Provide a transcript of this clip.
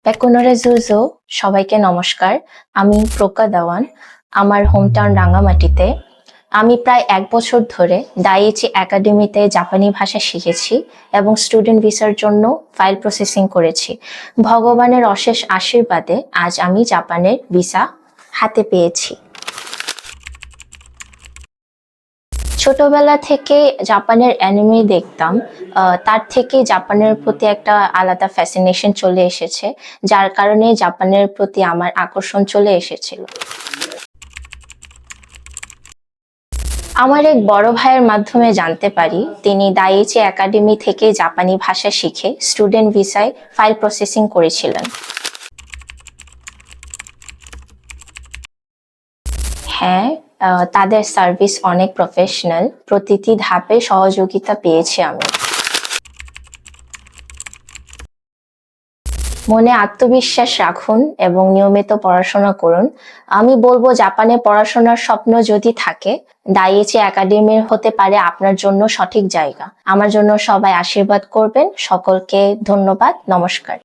পেকোনোরে জুজো, সবাইকে নমস্কার। আমি প্রকা দেওয়ান। আমার হোমটাউন রাঙামাটিতে। আমি প্রায় 1 বছর ধরে দাইইচি একাডেমিতে জাপানি ভাষা শিখেছি এবং স্টুডেন্ট ভিসার জন্য ফাইল প্রসেসিং করেছি। ভগবানের অশেষ আশীর্বাদে আজ আমি জাপানের ভিসা হাতে পেয়েছি। ছোটবেলা থেকে জাপানের অ্যানিমে দেখতাম। তার থেকে জাপানের প্রতি একটা আলাদা ফ্যাসিনেশন চলে এসেছে, যার কারণে জাপানের প্রতি আমার আকর্ষণ চলে এসেছিল। আমার এক বড় ভাইয়ের মাধ্যমে জানতে পারি তিনি দাইইচি একাডেমি থেকে জাপানি ভাষা শিখে স্টুডেন্ট ভিসায় ফাইল প্রসেসিং করেছিলেন। হ্যাঁ, তাদের সার্ভিস অনেক প্রফেশনাল। প্রতিটি ধাপে সহযোগিতা পেয়েছি আমি। মনে আত্মবিশ্বাস রাখুন এবং নিয়মিত পড়াশোনা করুন। আমি বলবো জাপানে পড়াশোনার স্বপ্ন যদি থাকে, দাইইচি একাডেমির হতে পারে আপনার জন্য সঠিক জায়গা। আমার জন্য সবাই আশীর্বাদ করবেন। সকলকে ধন্যবাদ। নমস্কার।